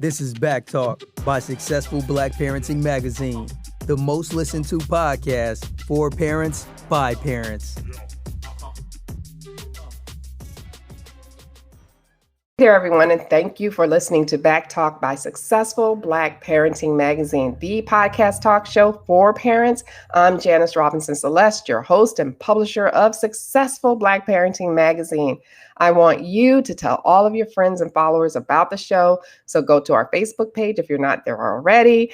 This is Back Talk by Successful Black Parenting Magazine, the most listened to podcast for parents by parents. Hey there, everyone, and thank you for listening to Back Talk by Successful Black Parenting Magazine, the podcast talk show for parents. I'm Janice Robinson Celeste, your host and publisher of Successful Black Parenting Magazine. I want you to tell all of your friends and followers about the show. So go to our Facebook page if you're not there already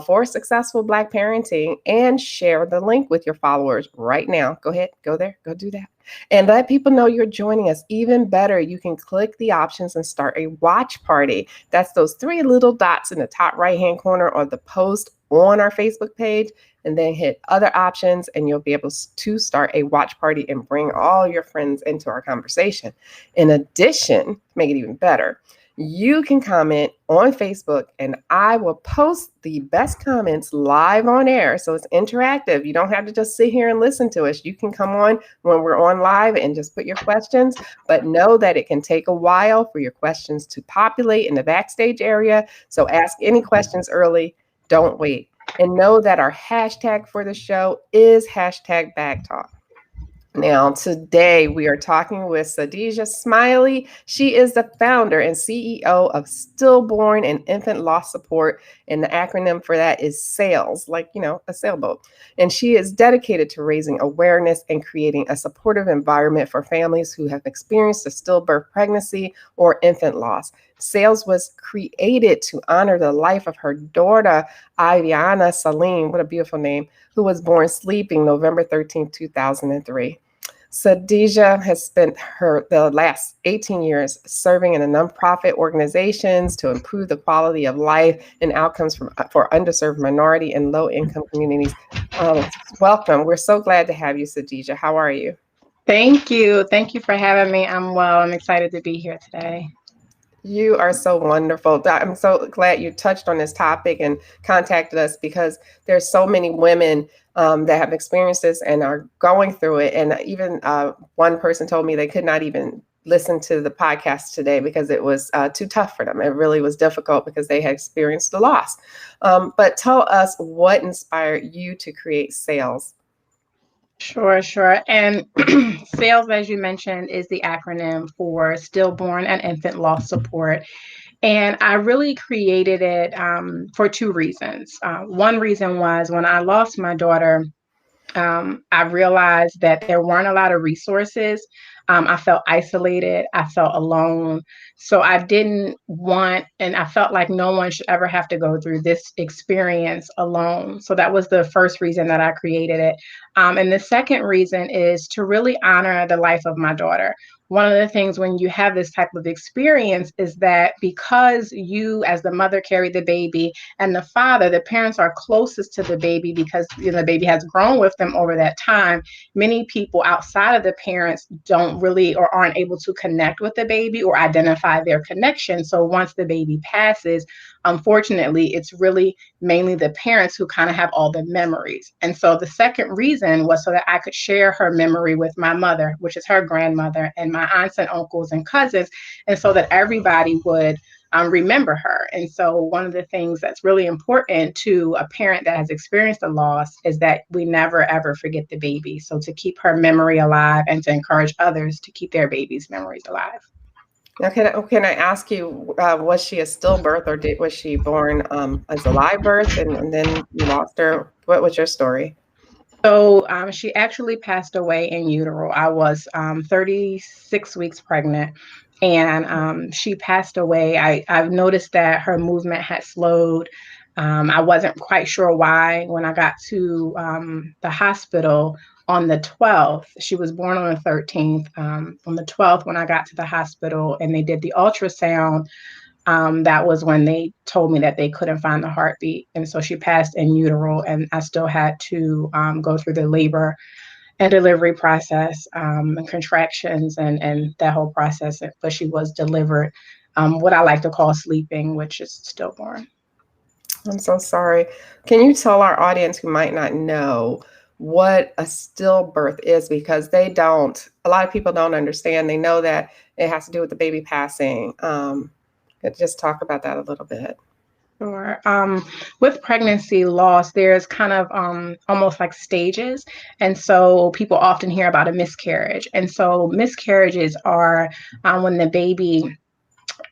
for Successful Black Parenting and share the link with your followers right now. Go ahead, go there, go do that. And let people know you're joining us. Even better, you can click the options and start a watch party. That's those three little dots in the top right-hand corner of the post on our Facebook page, and then hit other options, and you'll be able to start a watch party and bring all your friends into our conversation. In addition, to make it even better, you can comment on Facebook, and I will post the best comments live on air. So it's interactive. You don't have to just sit here and listen to us. You can come on when we're on live and just put your questions, but know that it can take a while for your questions to populate in the backstage area. So ask any questions early. Don't wait. And know that our hashtag for the show is hashtag BagTalk. Now, today we are talking with Sadija Smiley. She is the founder and CEO of Stillborn and Infant Loss Support, and the acronym for that is SAILS, like, a sailboat. And she is dedicated to raising awareness and creating a supportive environment for families who have experienced a stillbirth pregnancy or infant loss. SAILS was created to honor the life of her daughter, Ivyanna Salene, what a beautiful name, who was born sleeping November 13, 2003. Sadija has spent the last 18 years serving in a nonprofit organizations to improve the quality of life and outcomes for underserved minority and low-income communities. Welcome. We're so glad to have you, Sadija. How are you? Thank you. Thank you for having me. I'm well. I'm excited to be here today. You are so wonderful. I'm so glad you touched on this topic and contacted us, because there's so many women that have experienced this and are going through it. And even one person told me they could not even listen to the podcast today because it was too tough for them. It really was difficult because they had experienced the loss. But tell us what inspired you to create SAILS. Sure. And SAILS, as you mentioned, is the acronym for Stillborn and Infant Loss Support. And I really created it for two reasons. One reason was when I lost my daughter, I realized that there weren't a lot of resources. I felt isolated. I felt alone. So I didn't want, and I felt like no one should ever have to go through this experience alone. So that was the first reason that I created it. And the second reason is to really honor the life of my daughter. One of the things when you have this type of experience is that because you as the mother carried the baby and the father, the parents are closest to the baby because the baby has grown with them over that time. Many people outside of the parents don't really or aren't able to connect with the baby or identify their connection. So once the baby passes, unfortunately, it's really mainly the parents who kind of have all the memories. And so the second reason was so that I could share her memory with my mother, which is her grandmother, and my aunts and uncles and cousins, and so that everybody would remember her. And so one of the things that's really important to a parent that has experienced a loss is that we never, ever forget the baby. So to keep her memory alive and to encourage others to keep their baby's memories alive. Now, can I ask you, was she a stillbirth, or was she born as a live birth and then you lost her? What was your story? So she actually passed away in utero. I was 36 weeks pregnant, and she passed away. I've noticed that her movement had slowed. I wasn't quite sure why. When I got to the hospital on the 12th, she was born on the 13th. On the 12th, when I got to the hospital and they did the ultrasound, that was when they told me that they couldn't find the heartbeat. And so she passed in utero, and I still had to go through the labor and delivery process and contractions and that whole process. But she was delivered what I like to call sleeping, which is stillborn. I'm so sorry. Can you tell our audience who might not know what a stillbirth is? Because a lot of people don't understand. They know that it has to do with the baby passing. Just talk about that a little bit. Sure. With pregnancy loss, there's kind of almost like stages. And so people often hear about a miscarriage. And so miscarriages are when the baby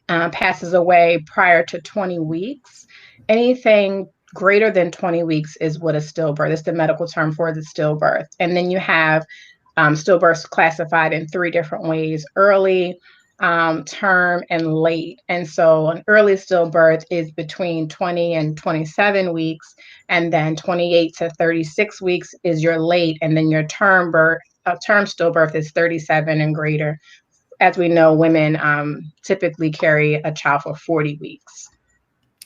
passes away prior to 20 weeks. Anything greater than 20 weeks is what a stillbirth is, the medical term for the stillbirth. And then you have stillbirths classified in three different ways: early, term, and late. And so an early stillbirth is between 20 and 27 weeks, and then 28 to 36 weeks is your late, and then your term stillbirth is 37 and greater. As we know, women typically carry a child for 40 weeks.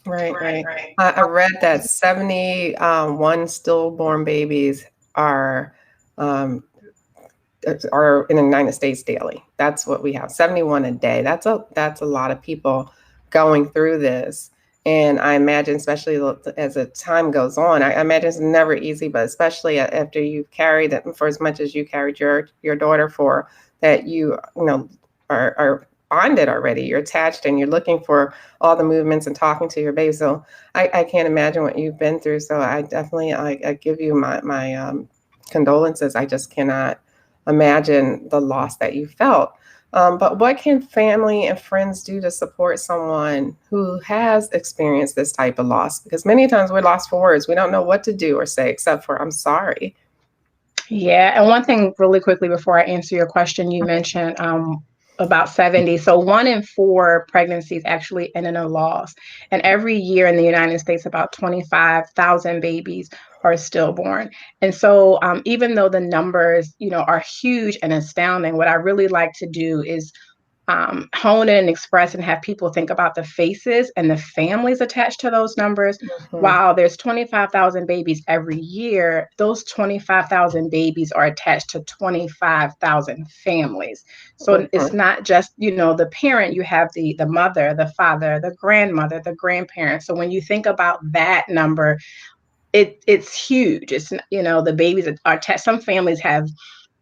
Right. I read that 71 stillborn babies are in the United States daily. That's what we have, 71 a day. That's a lot of people going through this. And I imagine, especially as the time goes on, I imagine it's never easy, but especially after you've carried it for as much as you carried your daughter for, that you are bonded already. You're attached and you're looking for all the movements and talking to your baby. So I can't imagine what you've been through. So I definitely, I give you my condolences. I just cannot imagine the loss that you felt. But what can family and friends do to support someone who has experienced this type of loss? Because many times we're lost for words. We don't know what to do or say except for "I'm sorry." Yeah, and one thing really quickly before I answer your question, you mentioned about 70. So 1 in 4 pregnancies actually end in a loss. And every year in the United States, about 25,000 babies are stillborn. And so even though the numbers, are huge and astounding, what I really like to do is hone in and express and have people think about the faces and the families attached to those numbers. Mm-hmm. While there's 25,000 babies every year, those 25,000 babies are attached to 25,000 families. So it's not just, the parent, you have the mother, the father, the grandmother, the grandparents. So when you think about that number, it's huge. It's, the babies are attached. Some families have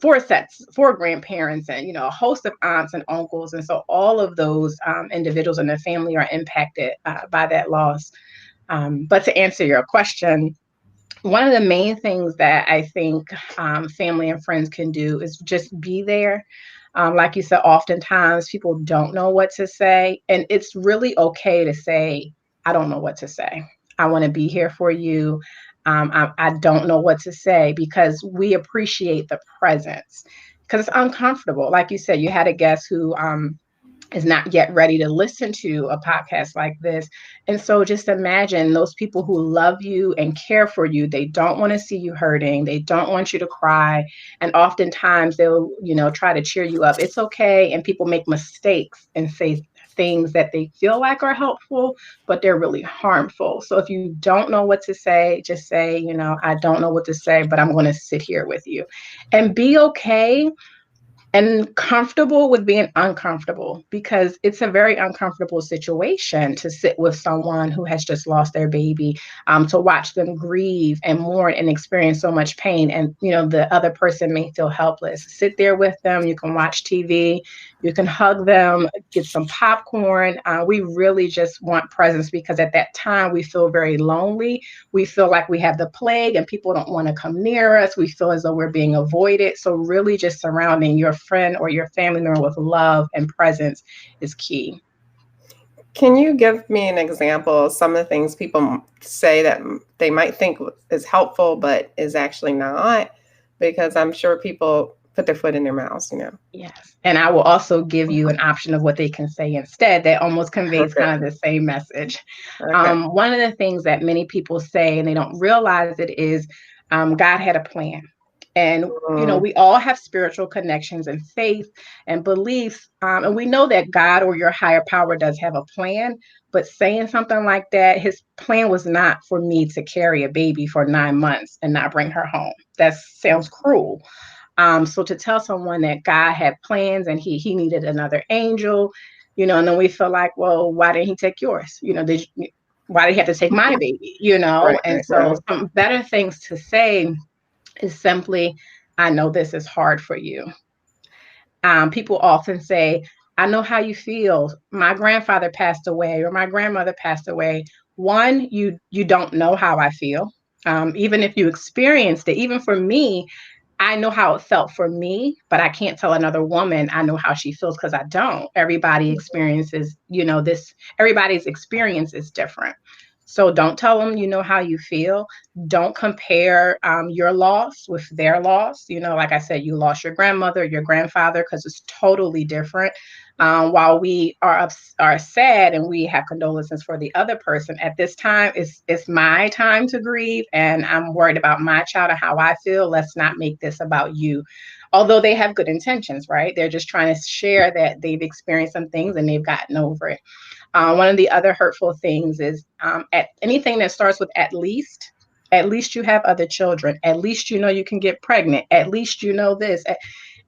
4 grandparents and a host of aunts and uncles, and so all of those individuals in the family are impacted by that loss. But to answer your question, one of the main things that I think family and friends can do is just be there. Like you said, oftentimes people don't know what to say, and it's really okay to say, I don't know what to say. I want to be here for you. I don't know what to say, because we appreciate the presence, because it's uncomfortable. Like you said, you had a guest who is not yet ready to listen to a podcast like this. And so just imagine those people who love you and care for you. They don't want to see you hurting. They don't want you to cry. And oftentimes they'll, try to cheer you up. It's okay. And people make mistakes and say things that they feel like are helpful, but they're really harmful. So if you don't know what to say, just say, I don't know what to say, but I'm going to sit here with you, and be okay and comfortable with being uncomfortable, because it's a very uncomfortable situation to sit with someone who has just lost their baby, to watch them grieve and mourn and experience so much pain. And, the other person may feel helpless. Sit there with them. You can watch TV. You can hug them, get some popcorn. We really just want presence, because at that time we feel very lonely. We feel like we have the plague and people don't want to come near us. We feel as though we're being avoided. So really just surrounding your friend or your family member with love and presence is key. Can you give me an example of some of the things people say that they might think is helpful, but is actually not? Because I'm sure people put their foot in their mouths, Yes. And I will also give you an option of what they can say instead that almost conveys kind of the same message. Okay. One of the things that many people say, and they don't realize it, is God had a plan. And, we all have spiritual connections and faith and beliefs. And we know that God or your higher power does have a plan. But saying something like that, his plan was not for me to carry a baby for 9 months and not bring her home. That sounds cruel. So to tell someone that God had plans and he needed another angel, and then we feel like, well, why didn't he take yours? Why did he have to take my baby? And so some better things to say is simply, I know this is hard for you. People often say, I know how you feel. My grandfather passed away or my grandmother passed away. One, you don't know how I feel. Even if you experienced it, even for me, I know how it felt for me, but I can't tell another woman I know how she feels because I don't. Everybody experiences, everybody's experience is different. So don't tell them you know how you feel. Don't compare your loss with their loss. Like I said, you lost your grandmother, your grandfather, because it's totally different. While we are sad and we have condolences for the other person, at this time, it's my time to grieve, and I'm worried about my child and how I feel. Let's not make this about you. Although they have good intentions, right? They're just trying to share that they've experienced some things and they've gotten over it. One of the other hurtful things is at anything that starts with at least you have other children. At least you can get pregnant. At least this.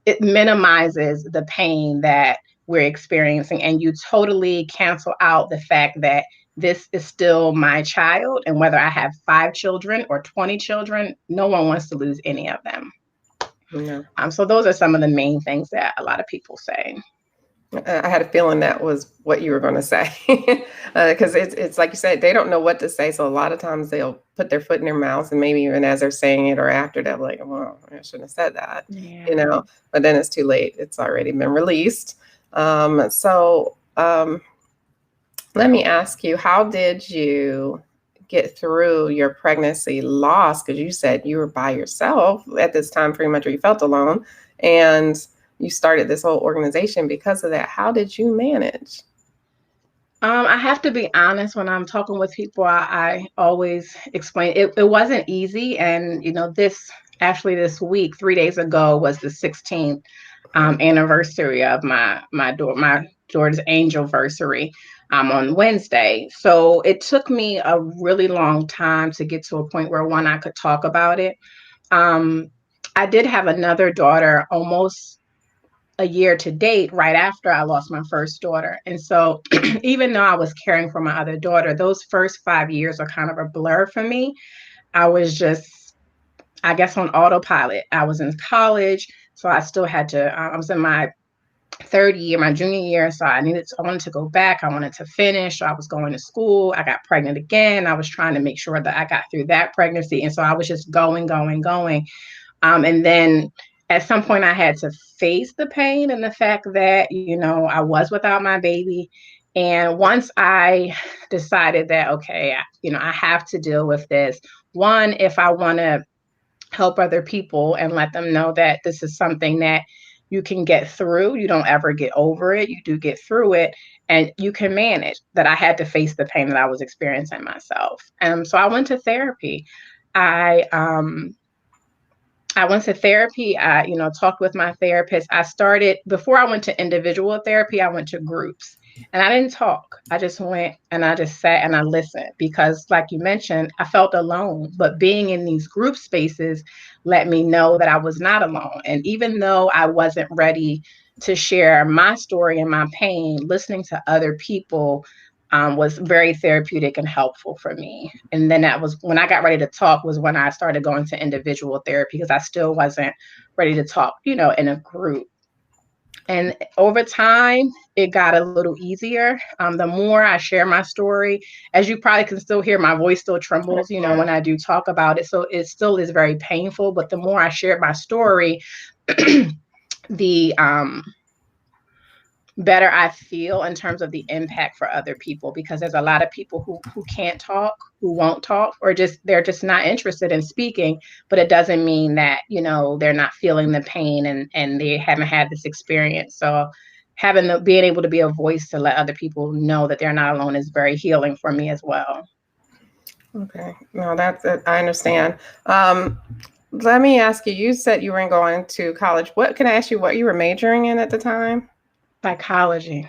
It minimizes the pain that we're experiencing, and you totally cancel out the fact that this is still my child, and whether I have 5 children or 20 children, no one wants to lose any of them. Yeah. So those are some of the main things that a lot of people say. I had a feeling that was what you were going to say, because it's like you said, they don't know what to say. So a lot of times they'll put their foot in their mouths, and maybe even as they're saying it or after, they're like, well, I shouldn't have said that, Yeah. but then it's too late. It's already been released. So let me ask you, how did you get through your pregnancy loss? Because you said you were by yourself at this time, pretty much, or you felt alone, and you started this whole organization because of that. How did you manage? I have to be honest, when I'm talking with people, I always explain it wasn't easy. And, this week, 3 days ago, was the 16th anniversary of my daughter's angelversary on Wednesday. So it took me a really long time to get to a point where, one, I could talk about it. I did have another daughter almost a year to date, right after I lost my first daughter. And so even though I was caring for my other daughter, those first 5 years are kind of a blur for me. I was just, I guess, on autopilot. I was in college, so I still had to, I was in my third year, my junior year. So I wanted to go back. I wanted to finish. So I was going to school. I got pregnant again. I was trying to make sure that I got through that pregnancy. And so I was just going, going, going. And then at some point I had to face the pain and the fact that, I was without my baby. And once I decided that, okay, I have to deal with this. One, if I want to help other people and let them know that this is something that you can get through. You don't ever get over it. You do get through it and you can manage. That I had to face the pain that I was experiencing myself. So I went to therapy. I went to therapy. I, talked with my therapist. Before I went to individual therapy, I went to groups. And I didn't talk. I just went and I just sat and I listened because, like you mentioned, I felt alone. But being in these group spaces let me know that I was not alone. And even though I wasn't ready to share my story and my pain, listening to other people was very therapeutic and helpful for me. And then that was when I got ready to talk, was when I started going to individual therapy because I still wasn't ready to talk, in a group. And over time, it got a little easier. The more I share my story, as you probably can still hear, my voice still trembles, when I do talk about it. So it still is very painful. But the more I share my story, the better I feel in terms of the impact for other people, because there's a lot of people who can't talk, who won't talk, or they're just not interested in speaking. But it doesn't mean that, they're not feeling the pain and they haven't had this experience. So being able to be a voice to let other people know that they're not alone is very healing for me as well. Okay. No, that's it. I understand. Let me ask you, you said you were going to college. Can I ask you what you were majoring in at the time? Psychology.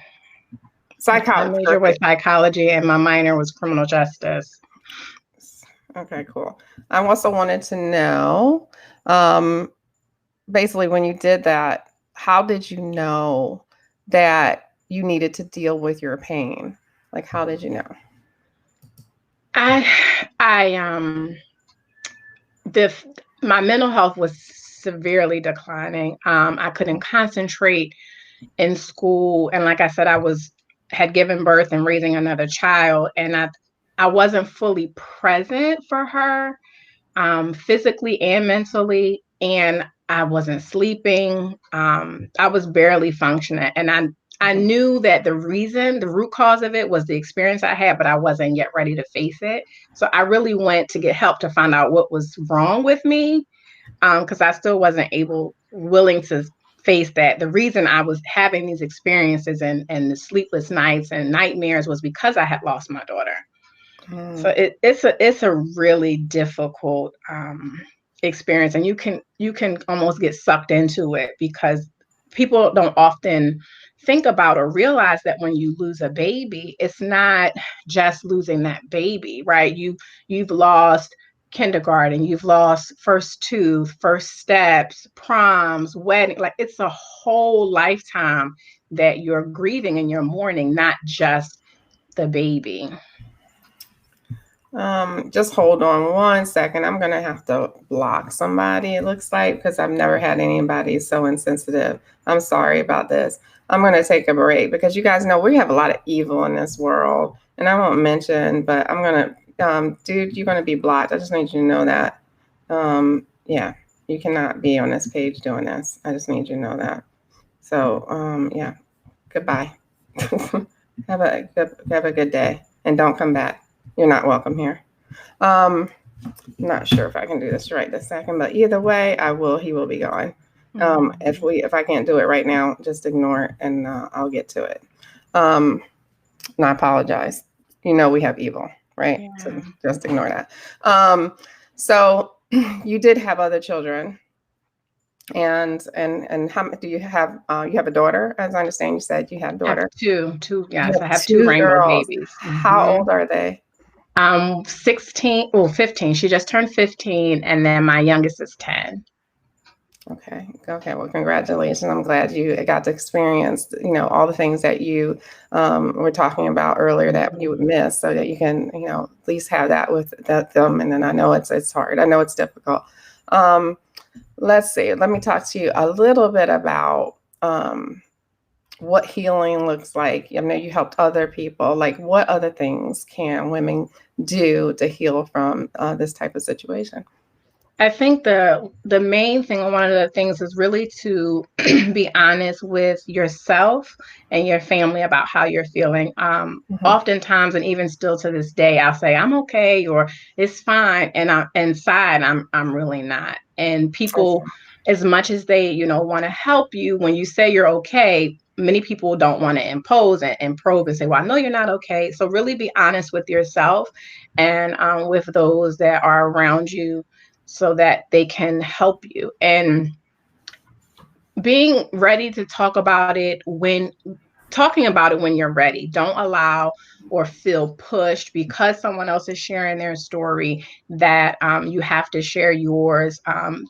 Psychology. My major was psychology and my minor was criminal justice. Okay, cool. I also wanted to know, basically, when you did that, how did you know that you needed to deal with your pain? Like, how did you know? My mental health was severely declining. I couldn't concentrate. in school. And like I said, had given birth and raising another child, and I wasn't fully present for her, physically and mentally, and I wasn't sleeping. I was barely functioning, and I knew that the root cause of it was the experience I had, but I wasn't yet ready to face it. So I really went to get help to find out what was wrong with me, because I still wasn't willing to face that. The reason I was having these experiences and the sleepless nights and nightmares was because I had lost my daughter. So it's a really difficult experience, and you can almost get sucked into it, because people don't often think about or realize that when you lose a baby, it's not just losing that baby, right? You've lost kindergarten, you've lost first tooth, first steps, proms, wedding. Like, it's a whole lifetime that you're grieving and you're mourning, not just the baby. Just hold on one second. I'm gonna have to block somebody, it looks like, because I've never had anybody so insensitive. I'm sorry about this. I'm gonna take a break, because you guys know we have a lot of evil in this world, and I won't mention, but I'm gonna, dude, you're gonna be blocked. I just need you to know that. Yeah, you cannot be on this page doing this. I just need you to know that. So, yeah, goodbye. Have a good day, and don't come back. You're not welcome here. Not sure if I can do this right this second, but either way, he will be gone. If I can't do it right now, just ignore it, and I'll get to it. And I apologize. You know, we have evil, right? Yeah. So just ignore that. So you did have other children, and how do you have? You have a daughter, as I understand. You said you have a daughter. Two. Yes, I have two rainbow girls. babies. How old are they? 15. She just turned 15, and then my youngest is 10. Okay. Well, congratulations. I'm glad you got to experience, all the things that you were talking about earlier that you would miss, so that you can, at least have that with them. And then I know it's hard. I know it's difficult. Let's see. Let me talk to you a little bit about what healing looks like. I know you helped other people. Like, what other things can women do to heal from this type of situation? I think the main thing, one of the things, is really to be honest with yourself and your family about how you're feeling. Oftentimes, and even still to this day, I'll say I'm okay or it's fine, and inside I'm really not. And people, as much as they want to help you, when you say you're okay, many people don't want to impose and probe and say, well, I know you're not okay. So really be honest with yourself and with those that are around you, so that they can help you. And being ready to talk about it when you're ready. Don't allow or feel pushed because someone else is sharing their story that you have to share yours.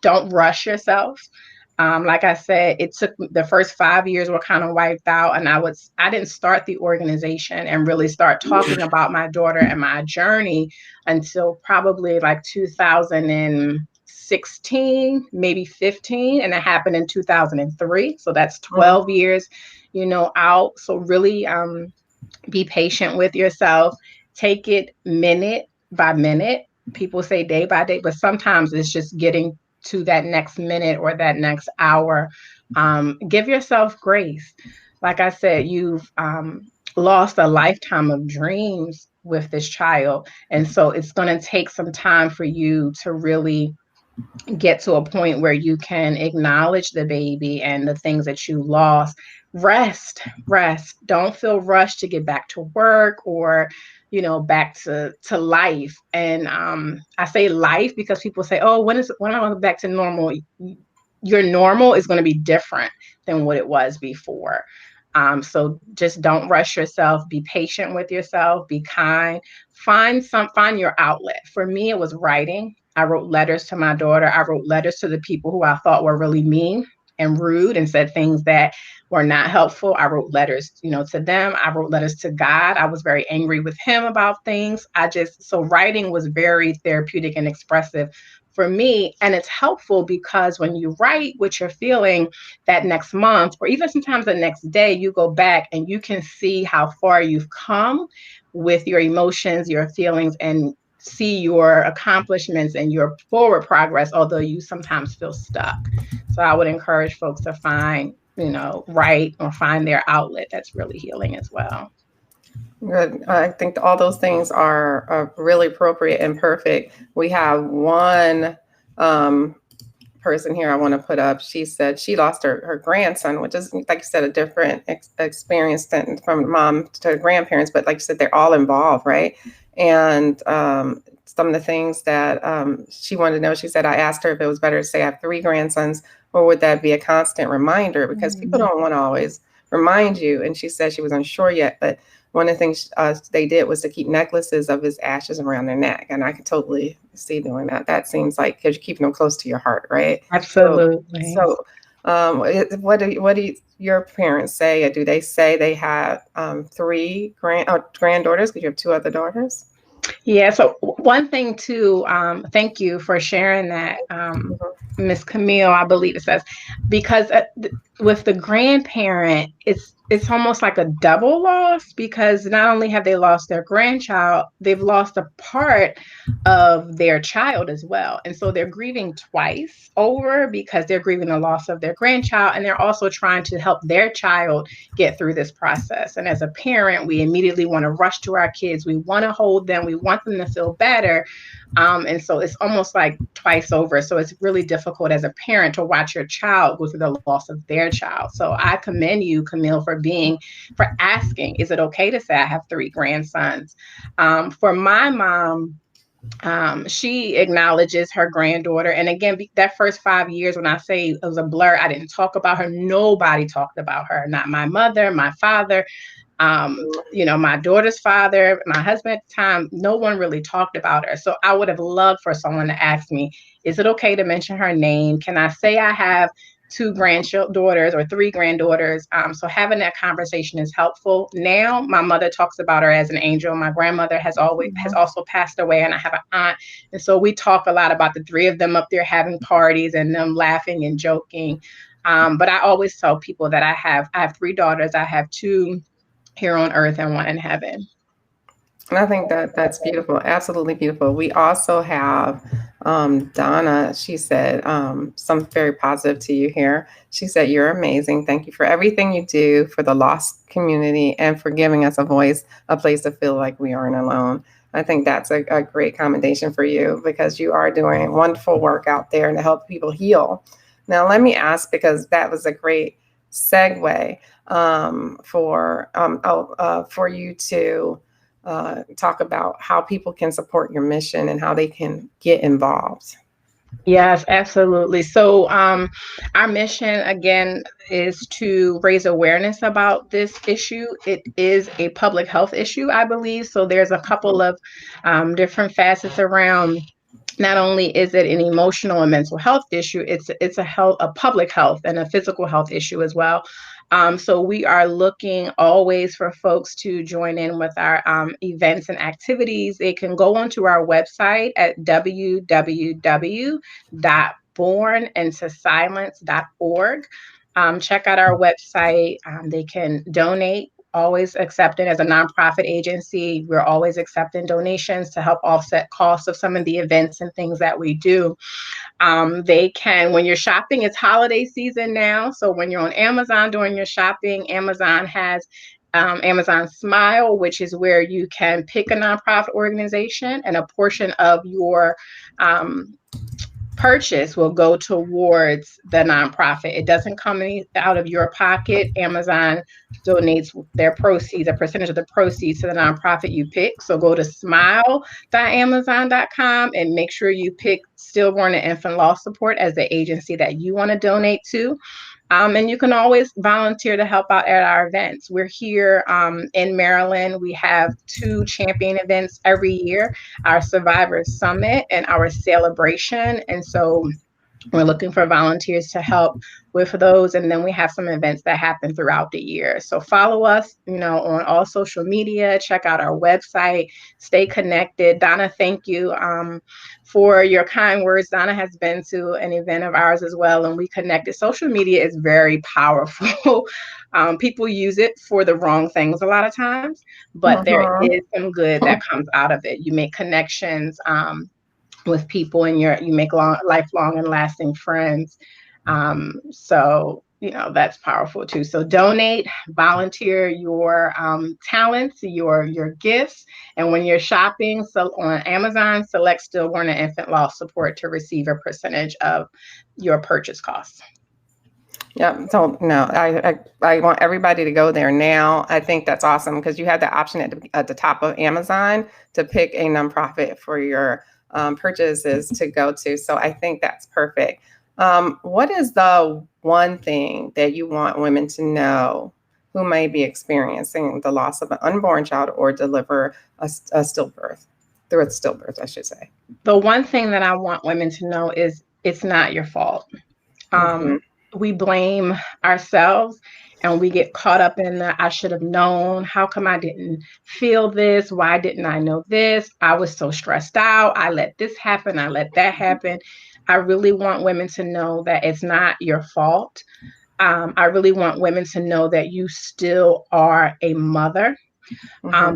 Don't rush yourself. Like I said, it took the first 5 years were kind of wiped out, and I didn't start the organization and really start talking about my daughter and my journey until probably like 2016, maybe 15, and it happened in 2003. So that's 12 years, out. So really be patient with yourself. Take it minute by minute. People say day by day, but sometimes it's just getting to that next minute or that next hour. Give yourself grace. Like I said, you've lost a lifetime of dreams with this child. And so it's going to take some time for you to really get to a point where you can acknowledge the baby and the things that you lost. Rest. Don't feel rushed to get back to work or back to life. And I say life because people say, oh, when am I going back to normal? Your normal is going to be different than what it was before. So just don't rush yourself. Be patient with yourself. Be kind. Find your outlet. For me, it was writing. I wrote letters to my daughter. I wrote letters to the people who I thought were really mean and rude and said things that were not helpful. I wrote letters, to them. I wrote letters to God. I was very angry with him about things. So writing was very therapeutic and expressive for me. And it's helpful because when you write what you're feeling that next month, or even sometimes the next day, you go back and you can see how far you've come with your emotions, your feelings, and see your accomplishments and your forward progress, although you sometimes feel stuck. So I would encourage folks to find, write or find their outlet that's really healing as well. Good. I think all those things are really appropriate and perfect. We have one person here I want to put up. She said she lost her grandson, which is, like you said, a different experience than from mom to grandparents. But like you said, they're all involved, right? And some of the things that she wanted to know, she said, I asked her if it was better to say I have 3 grandsons, or would that be a constant reminder? Because people don't want to always remind you. And she said she was unsure yet, but one of the things they did was to keep necklaces of his ashes around their neck. And I could totally see doing that. That seems like, because you're keeping them close to your heart, right? Absolutely. So what do your parents say? Do they say they have 3 granddaughters, because you have 2 other daughters? Yeah. So one thing too, thank you for sharing that, Miss Camille, I believe it says, because with the grandparent, it's almost like a double loss, because not only have they lost their grandchild, they've lost a part of their child as well. And so they're grieving twice over, because they're grieving the loss of their grandchild, and they're also trying to help their child get through this process. And as a parent, we immediately want to rush to our kids. We want to hold them. We want them to feel better. And so it's almost like twice over. So it's really difficult as a parent to watch your child go through the loss of their child. So I commend you, Camille, for asking, is it okay to say I have 3 grandsons? For my mom, she acknowledges her granddaughter. And again, that first 5 years, when I say it was a blur, I didn't talk about her. Nobody talked about her, not my mother, my father. My daughter's father, my husband at the time, no one really talked about her. So I would have loved for someone to ask me, is it okay to mention her name? Can I say I have 2 granddaughters or 3 granddaughters? So having that conversation is helpful. Now, my mother talks about her as an angel. My grandmother has also passed away, and I have an aunt. And so we talk a lot about the 3 of them up there having parties and them laughing and joking. But I always tell people that I have 3 daughters. I have 2 here on earth and 1 in heaven. And I think that's beautiful. Absolutely beautiful. We also have Donna. She said something very positive to you here. She said, you're amazing. Thank you for everything you do for the lost community and for giving us a voice, a place to feel like we aren't alone. I think that's a great commendation for you, because you are doing wonderful work out there and to help people heal. Now, let me ask, because that was a great segue for you to talk about how people can support your mission and how they can get involved. Yes, absolutely. So our mission, again, is to raise awareness about this issue. It is a public health issue, I believe. So there's a couple of different facets around. Not only is it an emotional and mental health issue, it's a public health and a physical health issue as well. So we are looking always for folks to join in with our events and activities. They can go onto our website at www.bornintosilence.org. Check out our website. They can donate. Always accepted as a nonprofit agency. We're always accepting donations to help offset costs of some of the events and things that we do. They can, when you're shopping, it's holiday season now. So when you're on Amazon doing your shopping, Amazon has Amazon Smile, which is where you can pick a nonprofit organization, and a portion of your purchase will go towards the nonprofit. It doesn't come out of your pocket. Amazon donates their proceeds, a percentage of the proceeds, to the nonprofit you pick. So go to smile.amazon.com and make sure you pick Stillborn and Infant Loss Support as the agency that you want to donate to. And you can always volunteer to help out at our events. We're here in Maryland. We have 2 champion events every year, our Survivors Summit and our Celebration. And so We're looking for volunteers to help with those. And then we have some events that happen throughout the year. So follow us, on all social media, check out our website, stay connected. Donna, thank you for your kind words. Donna has been to an event of ours as well, and we connected. Social media is very powerful. People use it for the wrong things a lot of times, but there is some good that comes out of it. You make connections. With people, and you make lifelong and lasting friends. So that's powerful too. So donate, volunteer your talents, your gifts, and when you're shopping, so on Amazon, select Stillborn and Infant Loss Support to receive a percentage of your purchase costs. Yeah. So no, I want everybody to go there now. I think that's awesome because you have the option at the top of Amazon to pick a nonprofit for your purchases to go to. So I think that's perfect. What is the one thing that you want women to know who may be experiencing the loss of an unborn child or deliver a stillbirth, through a stillbirth, I should say? The one thing that I want women to know is it's not your fault. We blame ourselves and we get caught up in the I should have known. How come I didn't feel this? Why didn't I know this? I was so stressed out. I let this happen. I let that happen. I really want women to know that it's not your fault. I really want women to know that you still are a mother.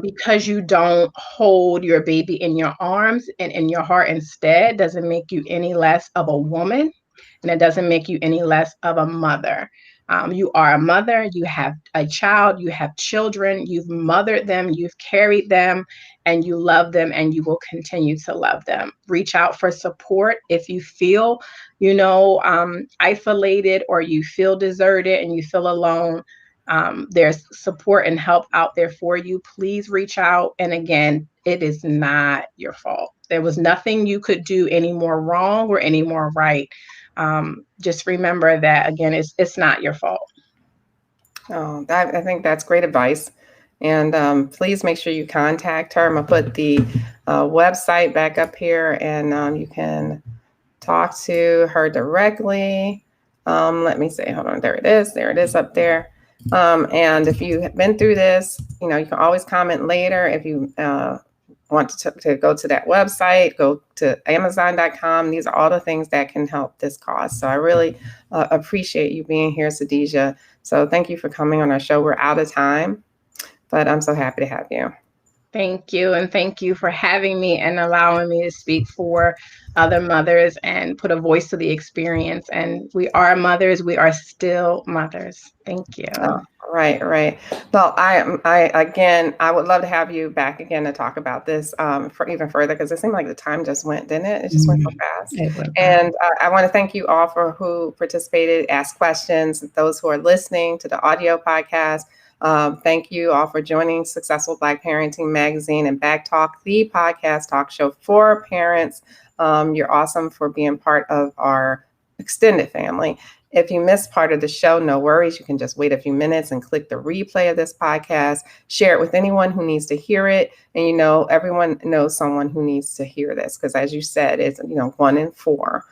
Because you don't hold your baby in your arms and in your heart instead doesn't make you any less of a woman. And it doesn't make you any less of a mother. You are a mother, you have a child, you have children, you've mothered them, you've carried them, and you love them, and you will continue to love them. Reach out for support if you feel, isolated or you feel deserted and you feel alone. There's support and help out there for you. Please reach out. And again, it is not your fault. There was nothing you could do any more wrong or any more right. Just remember that, again, it's not your fault. Oh, I think that's great advice. And please make sure you contact her. I'm going to put the website back up here, and you can talk to her directly. Let me see. Hold on. There it is. There it is up there. And if you have been through this, you can always comment later. If you want to go to that website, go to Amazon.com. These are all the things that can help this cause. So I really appreciate you being here, Sadija. So thank you for coming on our show. We're out of time, but I'm so happy to have you. Thank you. And thank you for having me and allowing me to speak for other mothers and put a voice to the experience. And we are mothers. We are still mothers. Thank you. Oh, right. Well, I would love to have you back again to talk about this for even further, because it seemed like the time just went, didn't it? It just went so fast. And I want to thank you all for who participated, asked questions, those who are listening to the audio podcast. Thank you all for joining Successful Black Parenting Magazine and Back Talk, the podcast talk show for parents. You're awesome for being part of our extended family. If you missed part of the show, no worries. You can just wait a few minutes and click the replay of this podcast. Share it with anyone who needs to hear it. And, everyone knows someone who needs to hear this, because as you said, it's, 1 in 4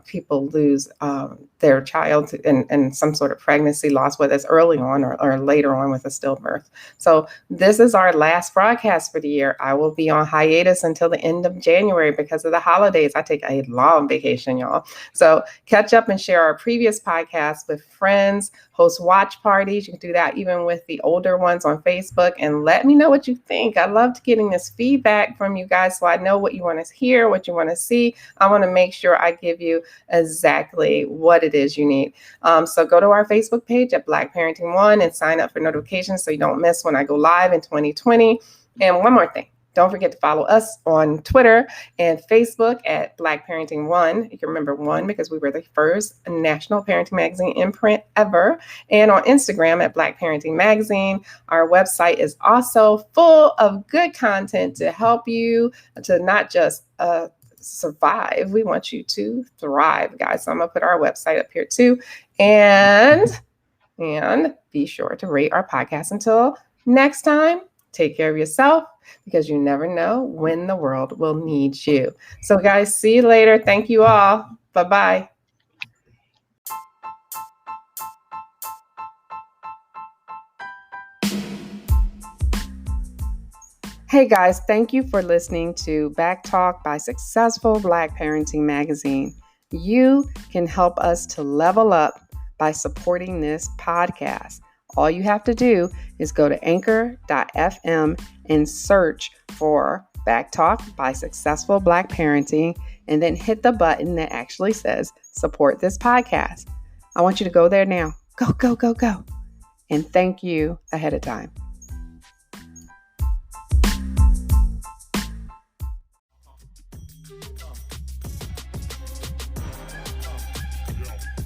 people lose their child in some sort of pregnancy loss, whether it's early on or later on with a stillbirth. So this is our last broadcast for the year. I will be on hiatus until the end of January because of the holidays. I take a long vacation, y'all. So catch up and share our previous podcasts with friends, host watch parties. You can do that even with the older ones on Facebook, and let me know what you think. I loved getting this feedback from you guys, so I know what you want to hear, what you want to see. I want to make sure I give you exactly what it is you need. So go to our Facebook page at Black Parenting One and sign up for notifications so you don't miss when I go live in 2020. And one more thing. Don't forget to follow us on Twitter and Facebook at Black Parenting One. You can remember one because we were the first national parenting magazine imprint ever. And on Instagram at Black Parenting Magazine. Our website is also full of good content to help you to not just survive. We want you to thrive, guys. So I'm going to put our website up here too. And be sure to rate our podcast. Until next time, take care of yourself, because you never know when the world will need you. So guys, see you later. Thank you all. Bye-bye. Hey guys, thank you for listening to Back Talk by Successful Black Parenting Magazine. You can help us to level up by supporting this podcast. All you have to do is go to anchor.fm and search for Back Talk by Successful Black Parenting, and then hit the button that actually says support this podcast. I want you to go there now. Go, go, go, go. And thank you ahead of time.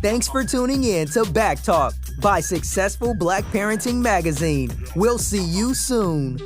Thanks for tuning in to Back Talk by Successful Black Parenting Magazine. We'll see you soon.